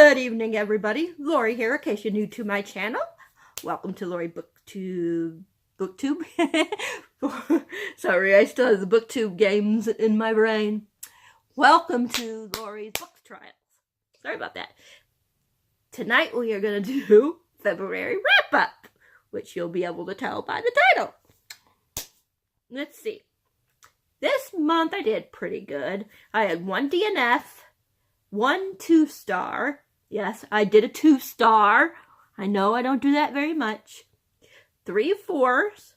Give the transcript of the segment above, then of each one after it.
Good evening, everybody. Lori here, in case you're new to my channel. Welcome to Lori BookTube. Sorry, I still have the BookTube games in my brain. Welcome to Lori's Book Trials. Sorry about that. Tonight we are going to do February wrap-up, which you'll be able to tell by the title. Let's see. This month I did pretty good. I had one DNF. 1 2-star. Yes, I did a 2-star. I know I don't do that very much. 3 4s,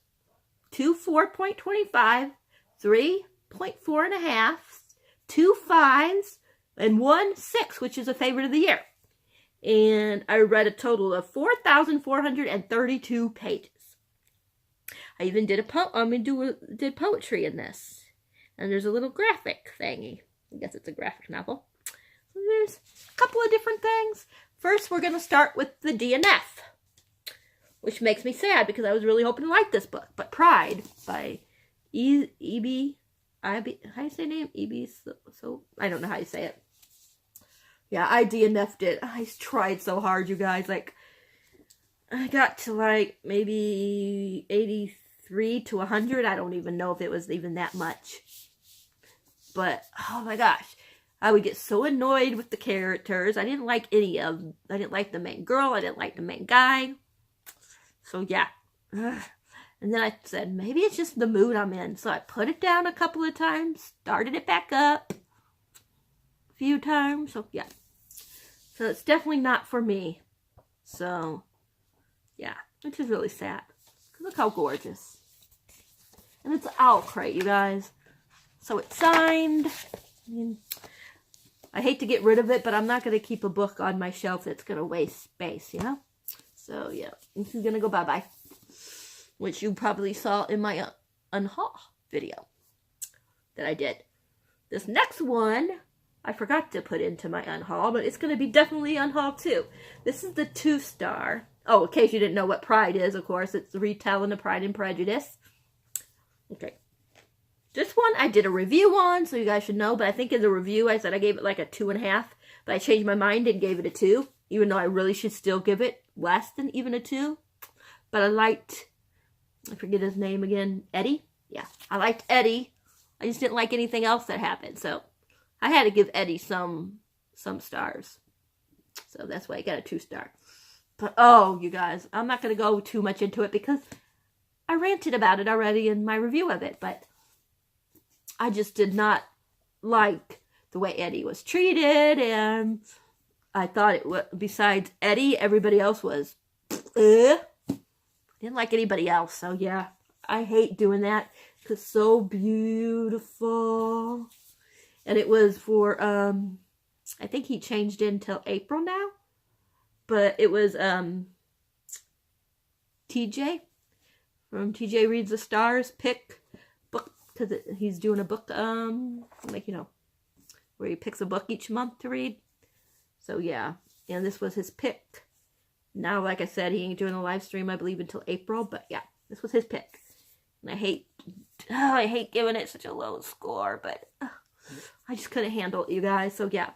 2 4.25, 3.4.5, 2 5s, and 1 6, which is a favorite of the year. And I read a total of 4,432 pages. I even did did poetry in this. And there's a little graphic thingy. I guess it's a graphic novel. There's a couple of different things. First, we're going to start with the DNF, which makes me sad because I was really hoping to like this book. But Pride by E.B. How do you say name? E.B. So I don't know how you say it. Yeah, I DNF'd it. I tried so hard, you guys. Like, I got to like maybe 83 to 100. I don't even know if it was even that much. But, oh my gosh. I would get so annoyed with the characters. I didn't like any of them. I didn't like the main girl. I didn't like the main guy. So, yeah. And then I said, maybe it's just the mood I'm in. So I put it down a couple of times. Started it back up a few times. So, yeah. So, it's definitely not for me. So, yeah. Which is really sad. Look how gorgeous. And it's an owl crate, you guys. So, it's signed. I hate to get rid of it, but I'm not going to keep a book on my shelf that's going to waste space, you know? So, yeah. This is going to go bye-bye. Which you probably saw in my unhaul video that I did. This next one, I forgot to put into my unhaul, but it's going to be definitely unhaul too. This is the 2-star. Oh, in case you didn't know what Pride is, of course. It's the retelling of Pride and Prejudice. Okay. This one I did a review on, so you guys should know. But I think in the review I said I gave it like a 2.5. But I changed my mind and gave it a 2. Even though I really should still give it less than even a 2. But I liked, I forget his name again, Eddie? Yeah, I liked Eddie. I just didn't like anything else that happened. So I had to give Eddie some stars. So that's why I got a 2-star. But oh, you guys, I'm not going to go too much into it because I ranted about it already in my review of it. But I just did not like the way Eddie was treated, and I thought it was, besides Eddie, everybody else was, didn't like anybody else, so yeah, I hate doing that, because it's so beautiful, and it was for, I think he changed it until April now, but it was, TJ, from TJ Reads the Stars, pick, because he's doing a book, like, you know, where he picks a book each month to read. So, yeah. And this was his pick. Now, like I said, he ain't doing a live stream, I believe, until April. But, yeah, this was his pick. And I hate giving it such a low score. But I just couldn't handle it, you guys. So, yeah.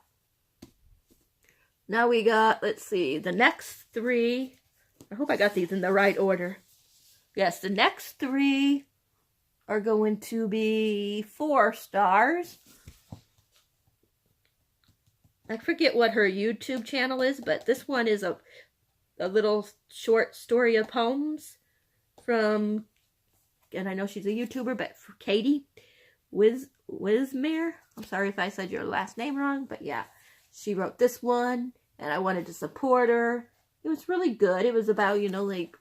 Now we got, let's see, the next 3. I hope I got these in the right order. Yes, the next 3 are going to be 4 stars. I forget what her YouTube channel is, but this one is a little short story of poems from, and I know she's a YouTuber, but for Katie Wismere. I'm sorry if I said your last name wrong, but yeah, she wrote this one, and I wanted to support her. It was really good. It was about, you know, like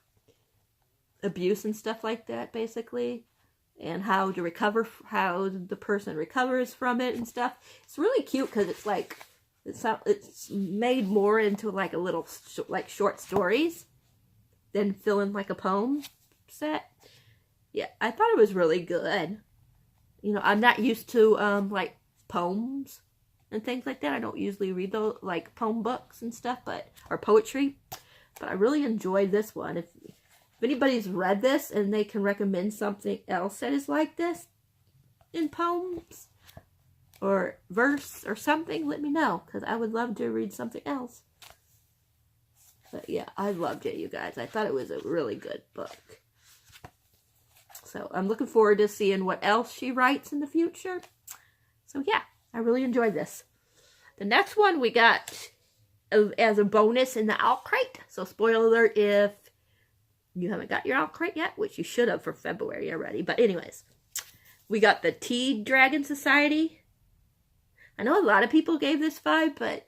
abuse and stuff like that, basically. And how to recover, how the person recovers from it and stuff. It's really cute because it's like, it's made more into like a little, like short stories than filling like a poem set. Yeah, I thought it was really good. You know, I'm not used to, like, poems and things like that. I don't usually read those, like, poem books and stuff, or poetry. But I really enjoyed this one. If anybody's read this and they can recommend something else that is like this in poems, or verse or something, let me know, because I would love to read something else. But yeah, I loved it, you guys. I thought it was a really good book. So I'm looking forward to seeing what else she writes in the future. So yeah, I really enjoyed this. The next one we got as a bonus in the Owl Crate. So spoiler alert if you haven't got your Owl Crate yet, which you should have for February already. But anyways, we got the Tea Dragon Society. I know a lot of people gave this 5, but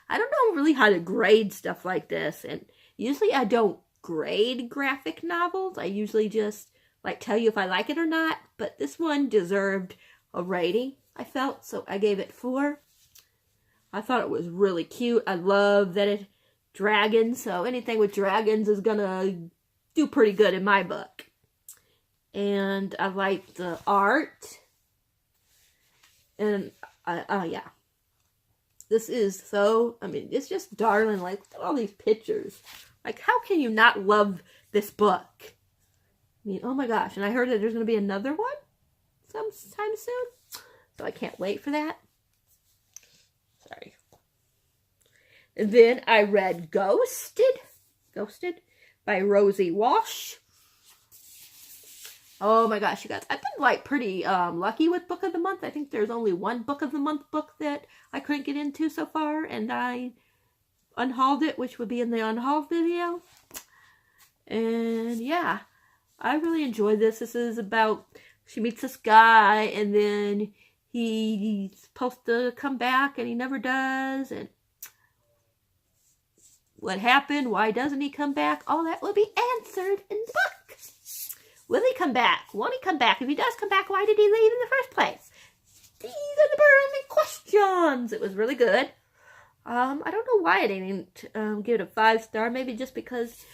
I don't know really how to grade stuff like this. And usually I don't grade graphic novels. I usually just like tell you if I like it or not. But this one deserved a rating, I felt. So I gave it 4. I thought it was really cute. I love that it dragons. So anything with dragons is going to do pretty good in my book. And I like the art. And yeah. This is so, I mean, it's just darling. Like, look at all these pictures. Like, how can you not love this book? I mean, oh my gosh. And I heard that there's going to be another one sometime soon. So I can't wait for that. Sorry. And then I read Ghosted by Rosie Walsh. Oh my gosh, you guys. I've been like pretty lucky with Book of the Month. I think there's only one Book of the Month book that I couldn't get into so far. And I unhauled it, which would be in the unhauled video. And yeah, I really enjoyed this. This is about, she meets this guy and then he's supposed to come back and he never does. And what happened? Why doesn't he come back? All that will be answered in the book. Will he come back? Won't he come back? If he does come back, why did he leave in the first place? These are the burning questions. It was really good. I don't know why I didn't give it a 5-star. Maybe just because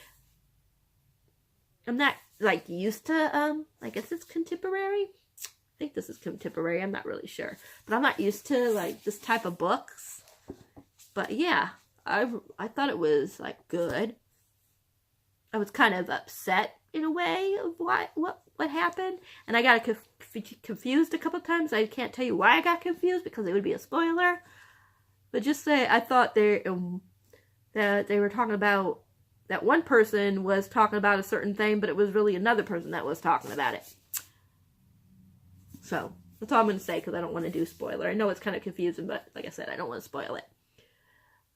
I'm not like used to, I guess it's contemporary. I think this is contemporary. I'm not really sure. But I'm not used to like this type of books. But yeah, I thought it was like good. I was kind of upset in a way of what happened, and I got confused a couple times. I can't tell you why I got confused because it would be a spoiler, but just say I thought that they were talking about, that one person was talking about a certain thing, but it was really another person that was talking about it. So that's all I'm going to say because I don't want to do spoiler. I know it's kind of confusing, but like I said, I don't want to spoil it.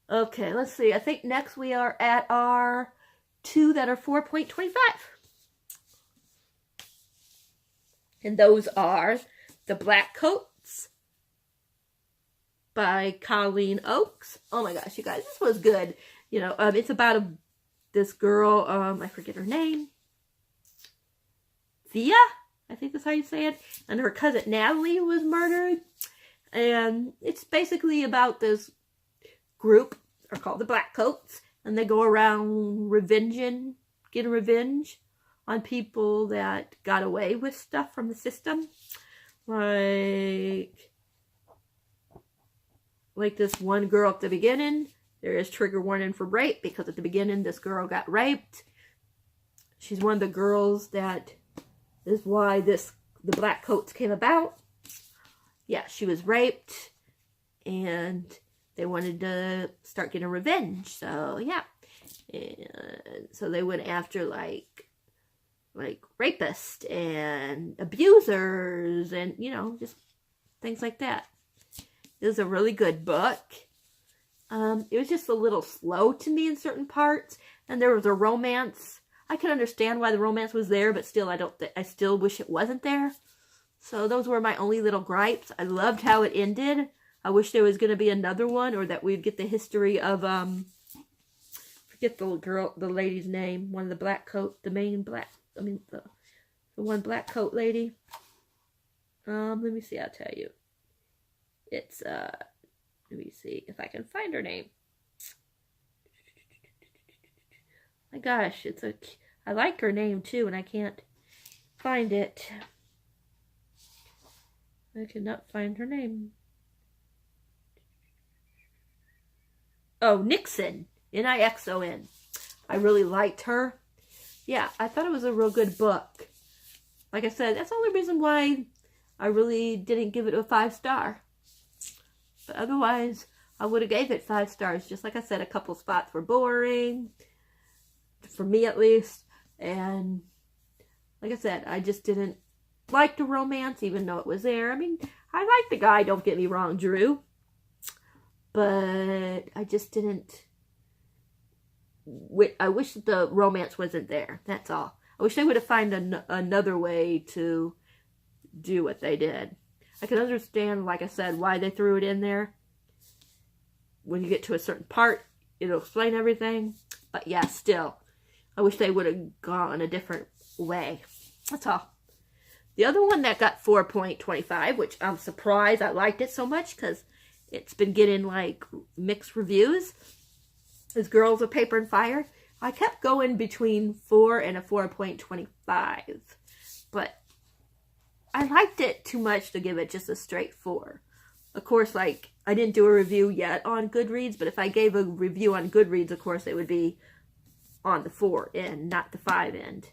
Okay, let's see. I think next we are at our 2 that are 4.25. And those are The Black Coats by Colleen Oakes. Oh my gosh, you guys, this was good. You know, it's about this girl, I forget her name. Thea? I think that's how you say it. And her cousin Natalie was murdered. And it's basically about this group, are called the Black Coats. And they go around getting revenge on people that got away with stuff from the system. Like this one girl at the beginning, there is trigger warning for rape because at the beginning this girl got raped. She's one of the girls that is why the Black Coats came about. Yeah, she was raped and they wanted to start getting revenge. So yeah. And so they went after like rapists and abusers and, you know, just things like that. It was a really good book. It was just a little slow to me in certain parts. And there was a romance. I can understand why the romance was there, but still, I still wish it wasn't there. So those were my only little gripes. I loved how it ended. I wish there was going to be another one, or that we'd get the history of, forget the lady's name. One of the black coat, the one black coat lady. Let me see, I'll tell you. It's, let me see if I can find her name. My gosh, I like her name too, and I can't find it. I cannot find her name. Oh, Nixon. Nixon. I really liked her. Yeah, I thought it was a real good book. Like I said, that's the only reason why I really didn't give it a 5-star. But otherwise, I would have gave it 5 stars. Just like I said, a couple spots were boring, for me at least. And like I said, I just didn't like the romance, even though it was there. I mean, I like the guy, don't get me wrong, Drew. But I just didn't... I wish the romance wasn't there. That's all. I wish they would have found another way to do what they did. I can understand, like I said, why they threw it in there. When you get to a certain part, it'll explain everything. But yeah, still, I wish they would have gone a different way. That's all. The other one that got 4.25, which I'm surprised I liked it so much because it's been getting like mixed reviews, is Girls of Paper and Fire. I kept going between 4 and a 4.25, but I liked it too much to give it just a straight 4. Of course, like, I didn't do a review yet on Goodreads, but if I gave a review on Goodreads, of course, it would be on the 4 end, not the 5 end.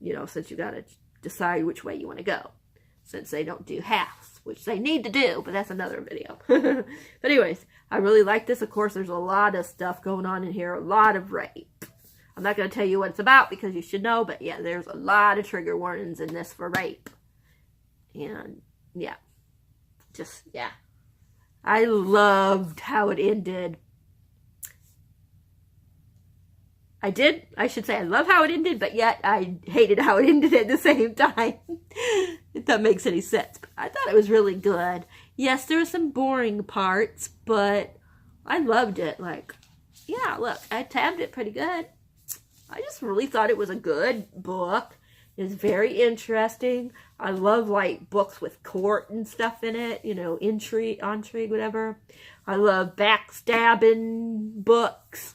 You know, since you gotta decide which way you want to go. Since they don't do halves, which they need to do, but that's another video. But anyways, I really like this. Of course, there's a lot of stuff going on in here, a lot of rape. I'm not going to tell you what it's about because you should know, but yeah, there's a lot of trigger warnings in this for rape. And yeah, just, yeah. I loved how it ended. I should say I love how it ended, but yet I hated how it ended at the same time. If that makes any sense. But I thought it was really good. Yes, there were some boring parts, but I loved it. Like, yeah, look, I tabbed it pretty good. I just really thought it was a good book. It was very interesting. I love, like, books with court and stuff in it. You know, intrigue, whatever. I love backstabbing books.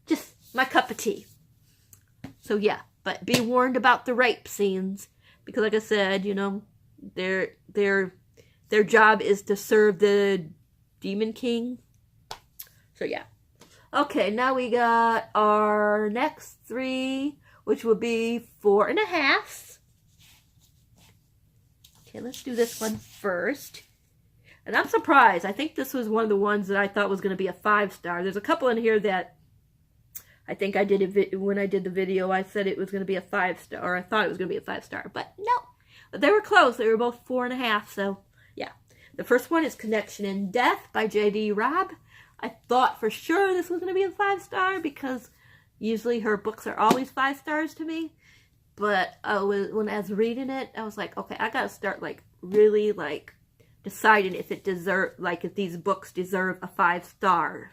Just my cup of tea. So yeah, but be warned about the rape scenes because, like I said, you know, their job is to serve the Demon King. So yeah. Okay, now we got our next 3, which will be 4.5. Okay, let's do this one first. And I'm surprised. I think this was one of the ones that I thought was going to be a 5-star. There's a couple in here that I think I did when I did the video, I said it was going to be a 5-star, or I thought it was going to be a 5-star, but no. But they were close. They were both 4.5, so yeah. The first one is Connection in Death by J.D. Robb. I thought for sure this was going to be a 5-star because usually her books are always 5 stars to me. But when I was reading it, I was like, okay, I got to start like really like deciding if it if these books deserve a 5-star.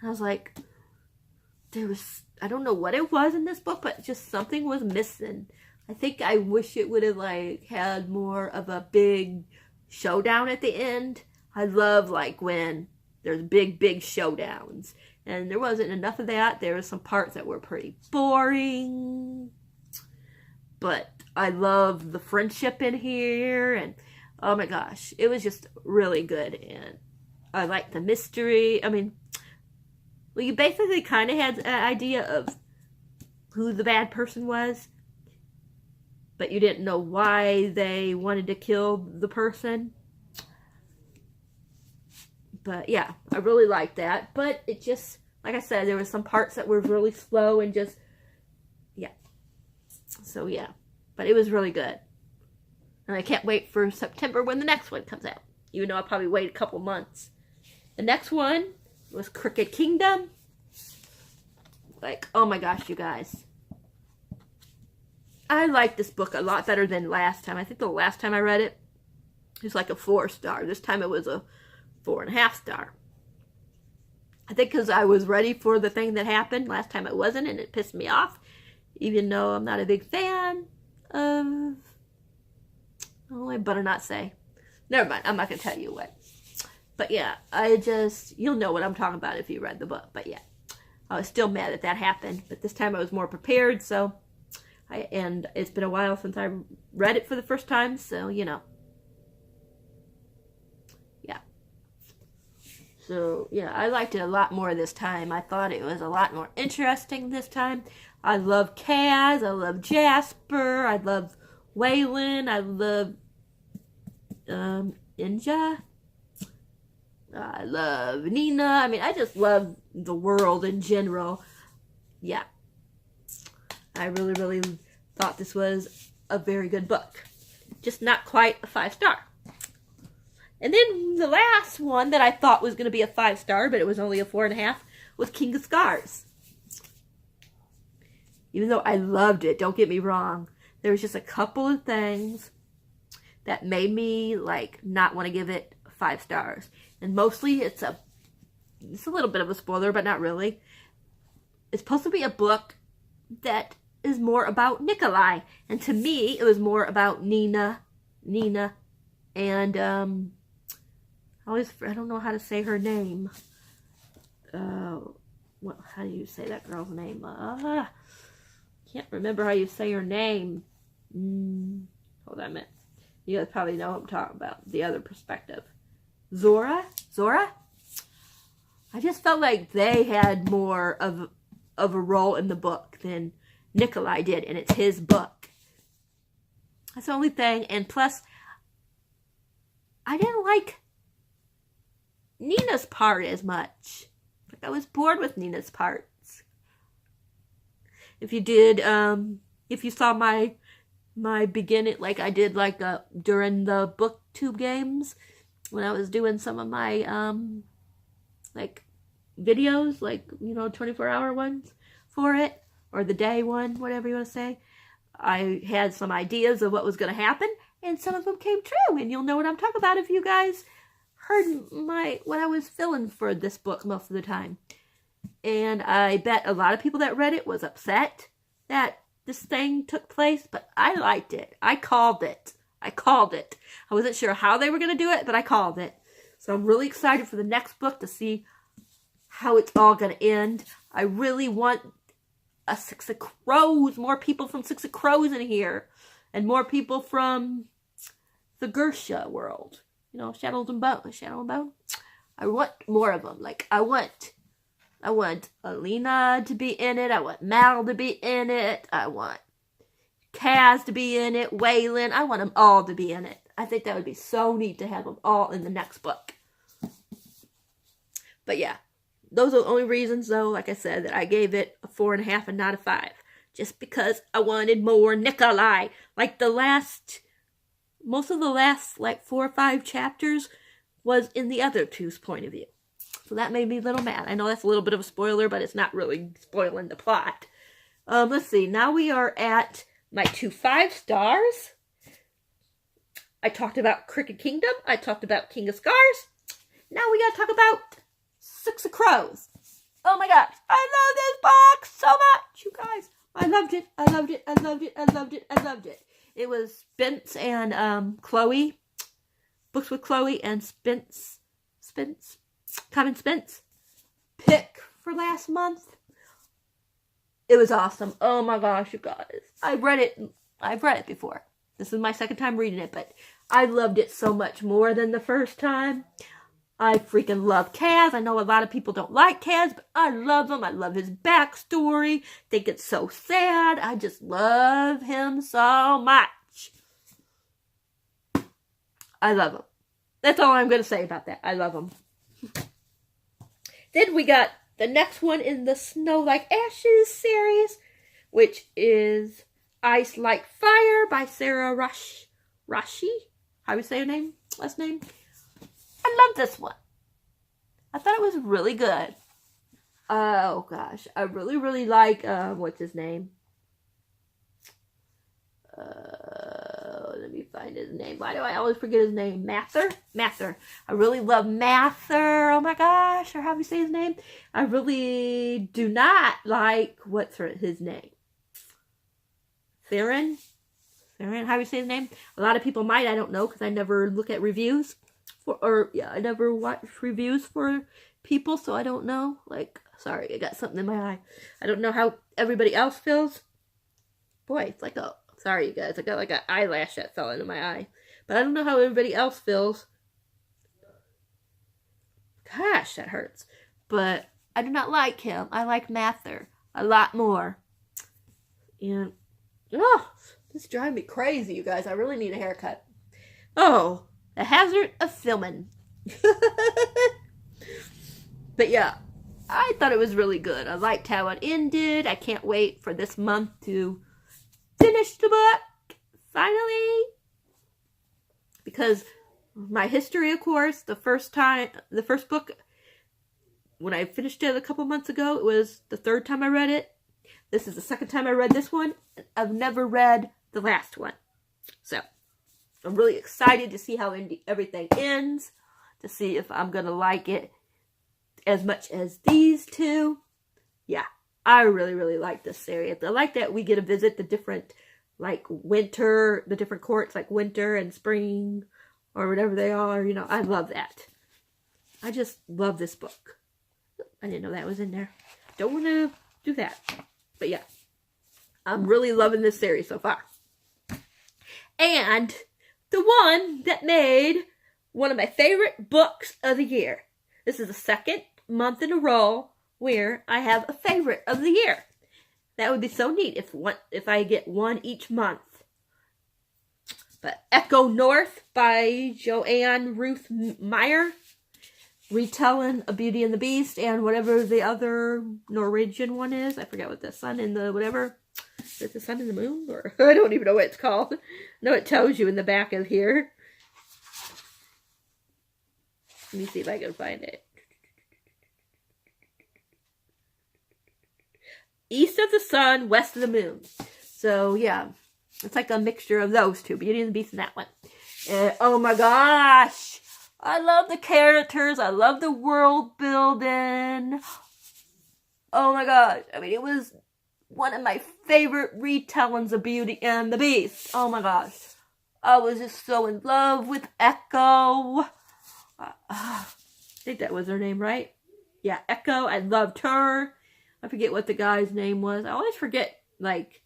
I was like, I don't know what it was in this book, but just something was missing. I think I wish it would have like had more of a big showdown at the end. I love like when there's big showdowns. And there wasn't enough of that. There were some parts that were pretty boring. But I love the friendship in here. And oh my gosh, it was just really good. And I like the mystery. I mean, well, you basically kind of had an idea of who the bad person was, but you didn't know why they wanted to kill the person. But yeah, I really liked that. But it just, like I said, there were some parts that were really slow and just, yeah. So yeah, but it was really good. And I can't wait for September when the next one comes out, even though I'll probably wait a couple months. The next one was Crooked Kingdom. Like, oh my gosh, you guys. I like this book a lot better than last time. I think the last time I read it, it was like a 4-star. This time it was a 4.5 star. I think because I was ready for the thing that happened. Last time it wasn't, and it pissed me off. Even though I'm not a big fan of... Oh, I better not say. Never mind, I'm not going to tell you what. But yeah, you'll know what I'm talking about if you read the book. But yeah, I was still mad that happened. But this time I was more prepared, so... And it's been a while since I read it for the first time, so, you know. Yeah. So, yeah, I liked it a lot more this time. I thought it was a lot more interesting this time. I love Kaz. I love Jasper. I love Waylon. I love Inja. I love Nina. I mean, I just love the world in general. Yeah. I really, really thought this was a very good book. Just not quite a 5-star. And then the last one that I thought was going to be a 5-star, but it was only a 4.5, was King of Scars. Even though I loved it, don't get me wrong, there was just a couple of things that made me like not want to give it 5 stars. And mostly it's a little bit of a spoiler, but not really. It's supposed to be a book that is more about Nikolai. And to me, it was more about Nina, and I don't know how to say her name. How do you say that girl's name? Can't remember how you say her name. Hold on a minute. You guys probably know what I'm talking about. The other perspective. Zora? I just felt like they had more of a role in the book than Nikolai did, and it's his book. That's the only thing. And plus, I didn't like Nina's part as much. Like, I was bored with Nina's parts. If you saw my beginning, like I did during the booktube games, when I was doing some of my videos, 24-hour ones for it, or the day one, whatever you want to say, I had some ideas of what was going to happen, and some of them came true, and you'll know what I'm talking about if you guys heard what I was feeling for this book most of the time. And I bet a lot of people that read it was upset that this thing took place, but I liked it. I called it. I wasn't sure how they were going to do it, but I called it. So I'm really excited for the next book to see how it's all going to end. I really want a Six of Crows, more people from Six of Crows in here, and more people from the Grisha world. Shadow and Bone. I want more of them. I want Alina to be in it. I want Mal to be in it. I want Kaz to be in it. Waylon. I want them all to be in it. I think that would be so neat to have them all in the next book. But yeah, those are the only reasons, though, like I said, that I gave it a 4.5 and not a 5. Just because I wanted more Nikolai. Most of the last 4 or 5 chapters was in the other two's point of view. So that made me a little mad. I know that's a little bit of a spoiler, but it's not really spoiling the plot. Let's see. Now we are at my 2 5-stars. I talked about Crooked Kingdom. I talked about King of Scars. Now we gotta talk about Six of Crows. Oh my gosh. I love this book so much, you guys. I loved it. It was Spence and Chloe. Books with Chloe and Spence pick for last month. It was awesome. Oh my gosh, you guys. I've read it before. This is my second time reading it, but I loved it so much more than the first time. I freaking love Kaz. I know a lot of people don't like Kaz, but I love him. I love his backstory. Think it's so sad. I just love him so much. I love him. That's all I'm going to say about that. I love him. Then we got the next one in the Snow Like Ashes series, which is Ice Like Fire by Sarah Rashi. How do you say her name? Last name? I love this one. I thought it was really good. Oh gosh, I really, really like what's his name? Let me find his name. Why do I always forget his name? Mather. I really love Mather. Oh my gosh, or how do you say his name? I really do not like what's his name. Theron. How do you say his name? A lot of people might. I don't know because I never look at reviews. I never watch reviews for people, so I don't know. Sorry, I got something in my eye. I don't know how everybody else feels. Boy, it's sorry you guys, I got an eyelash that fell into my eye. But I don't know how everybody else feels. Gosh, that hurts. But I do not like him. I like Mather a lot more. And, this is driving me crazy, you guys. I really need a haircut. Oh, The Hazard of Filming. But yeah, I thought it was really good. I liked how it ended. I can't wait for this month to finish the book, finally. Because my history, of course, the first book, when I finished it a couple months ago, it was the third time I read it. This is the second time I read this one. I've never read the last one. So, I'm really excited to see how everything ends, to see if I'm going to like it as much as these two. Yeah, I really, really like this series. I like that we get to visit the different, like, the different courts, like winter and spring, or whatever they are. You know, I love that. I just love this book. I didn't know that was in there. Don't want to do that. But yeah, I'm really loving this series so far. And the one that made one of my favorite books of the year. This is the second month in a row where I have a favorite of the year. That would be so neat if I get one each month. But Echo North by Joanne Ruth Meyer, retelling A Beauty and the Beast and whatever the other Norwegian one is. I forget what the sun and the whatever. Is it the sun and the moon? Or I don't even know what it's called. No, it tells you in the back of here. Let me see if I can find it. East of the Sun, West of the Moon. So, yeah. It's like a mixture of those two. Beauty and the Beast and that one. And, oh my gosh. I love the characters. I love the world building. Oh my gosh. I mean, it was one of my favorite retellings of Beauty and the Beast. Oh my gosh. I was just so in love with Echo. I think that was her name, right? Yeah, Echo. I loved her. I forget what the guy's name was. I always forget, like,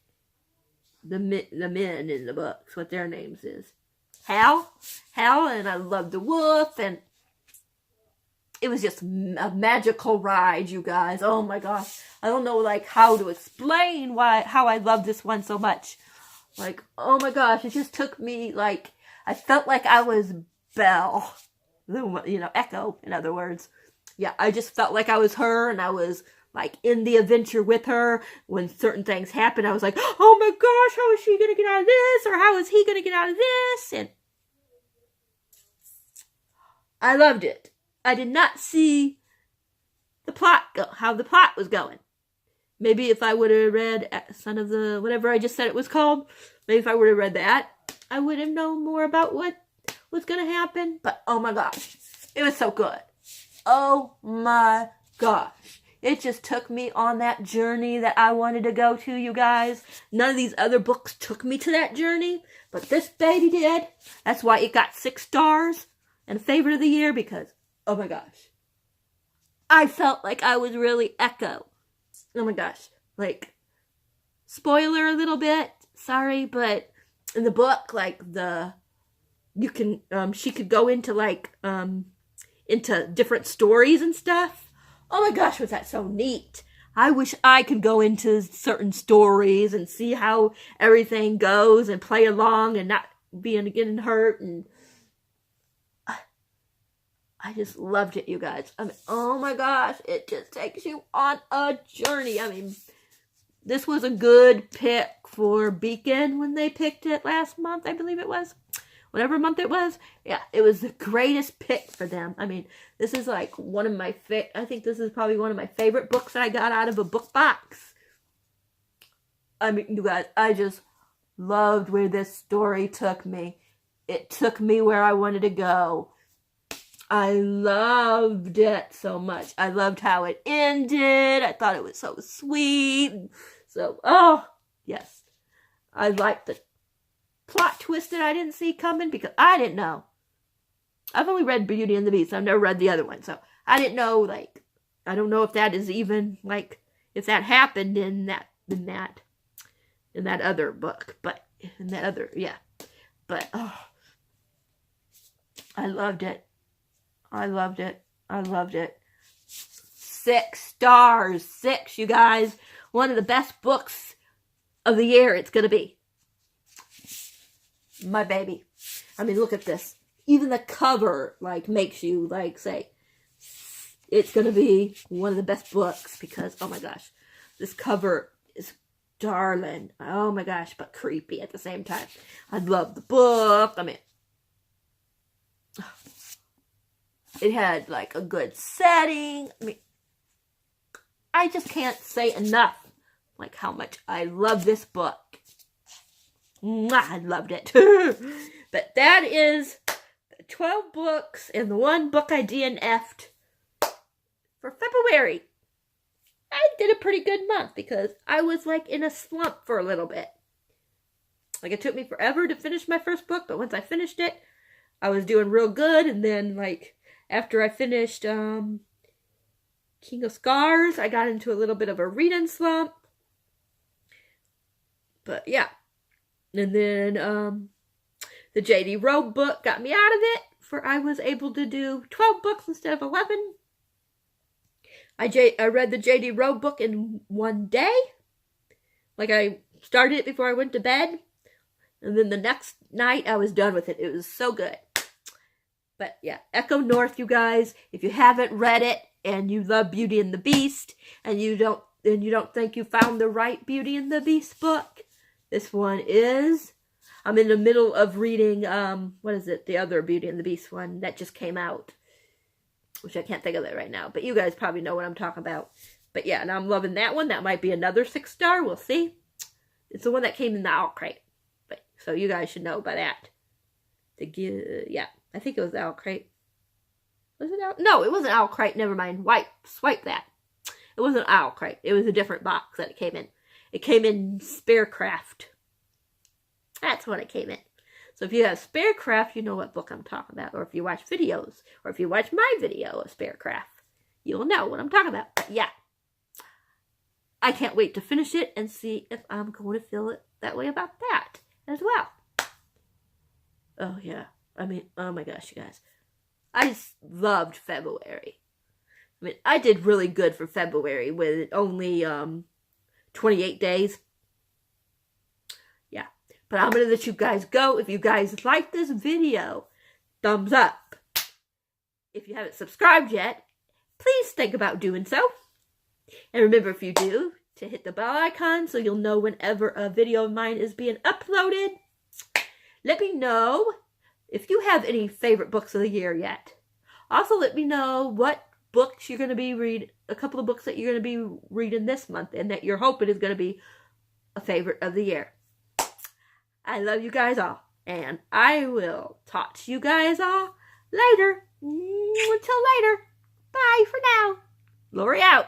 the men in the books, what their names is. Hal, and I loved the wolf, and it was just a magical ride, you guys. Oh my gosh. I don't know, like, how to explain how I love this one so much. Like, oh my gosh, it just took me, like, I felt like I was Belle. You know, Echo, in other words. Yeah, I just felt like I was her, and I was, like, in the adventure with her. When certain things happened, I was like, oh my gosh, how is she going to get out of this? Or how is he going to get out of this? And I loved it. I did not see the plot how the plot was going. Maybe if I would have read Son of the, whatever I just said it was called, maybe if I would have read that, I would have known more about what was going to happen. But, oh my gosh, it was so good. Oh my gosh. It just took me on that journey that I wanted to go to, you guys. None of these other books took me to that journey, but this baby did. That's why it got 6 stars and favorite of the year, because, oh my gosh, I felt like I was really Echo. Oh my gosh. Like, spoiler a little bit, sorry, but in the book, like, she could go into, like, into different stories and stuff. Oh my gosh, was that so neat. I wish I could go into certain stories and see how everything goes and play along and not getting hurt. And I just loved it, you guys. I mean, oh my gosh, it just takes you on a journey. I mean, this was a good pick for Beacon when they picked it last month, I believe it was. Whatever month it was, yeah, it was the greatest pick for them. I mean, this is like one of my I think this is probably one of my favorite books that I got out of a book box. I mean, you guys, I just loved where this story took me. It took me where I wanted to go. I loved it so much. I loved how it ended. I thought it was so sweet. So, oh, yes. I liked the plot twist that I didn't see coming because I didn't know. I've only read Beauty and the Beast. I've never read the other one. So I didn't know, like, I don't know if that is even, like, if that happened in that other book. But, in that other, yeah. But, oh, I loved it. I loved it. I loved it. 6 stars. 6, you guys. One of the best books of the year it's going to be. My baby. I mean, look at this. even the cover, like, makes you, like, say, it's going to be one of the best books because, oh my gosh, this cover is darling. Oh my gosh, but creepy at the same time. I love the book. I mean, it had, like, a good setting. I mean, I just can't say enough, like, how much I love this book. Mwah, I loved it. But that is 12 books and the one book I DNF'd for February. I did a pretty good month because I was, like, in a slump for a little bit. Like, it took me forever to finish my first book, but once I finished it, I was doing real good. And then, like, after I finished King of Scars, I got into a little bit of a reading slump. But, yeah. And then the J.D. Rowe book got me out of it, for I was able to do 12 books instead of 11. I read the J.D. Rowe book in one day. Like, I started it before I went to bed. And then the next night, I was done with it. It was so good. But, yeah, Echo North, you guys. If you haven't read it, and you love Beauty and the Beast, and you don't think you found the right Beauty and the Beast book, this one is. I'm in the middle of reading, what is it? The other Beauty and the Beast one that just came out. Which I can't think of it right now. But you guys probably know what I'm talking about. But yeah, and I'm loving that one. That might be another 6-star. We'll see. It's the one that came in the Owl Crate. But, so you guys should know by that. Yeah, I think it was the Owl Crate. Was it Owl? No, it wasn't Owl Crate. Never mind. Swipe that. It wasn't Owl Crate. It was a different box that it came in. It came in Sparecraft. That's what it came in. So if you have Sparecraft, you know what book I'm talking about. Or if you watch videos, or if you watch my video of Sparecraft, you'll know what I'm talking about. But yeah, I can't wait to finish it and see if I'm going to feel it that way about that as well. Oh yeah, I mean, oh my gosh, you guys. I just loved February. I mean, I did really good for February with only 28 days. Yeah. But I'm going to let you guys go. If you guys like this video, thumbs up. If you haven't subscribed yet, please think about doing so. And remember, if you do, to hit the bell icon so you'll know whenever a video of mine is being uploaded. Let me know if you have any favorite books of the year yet. Also, let me know what books you're going to be reading, a couple of books that you're going to be reading this month and that you're hoping is going to be a favorite of the year. I love you guys all, and I will talk to you guys all later. Until later. Bye for now. Lori out.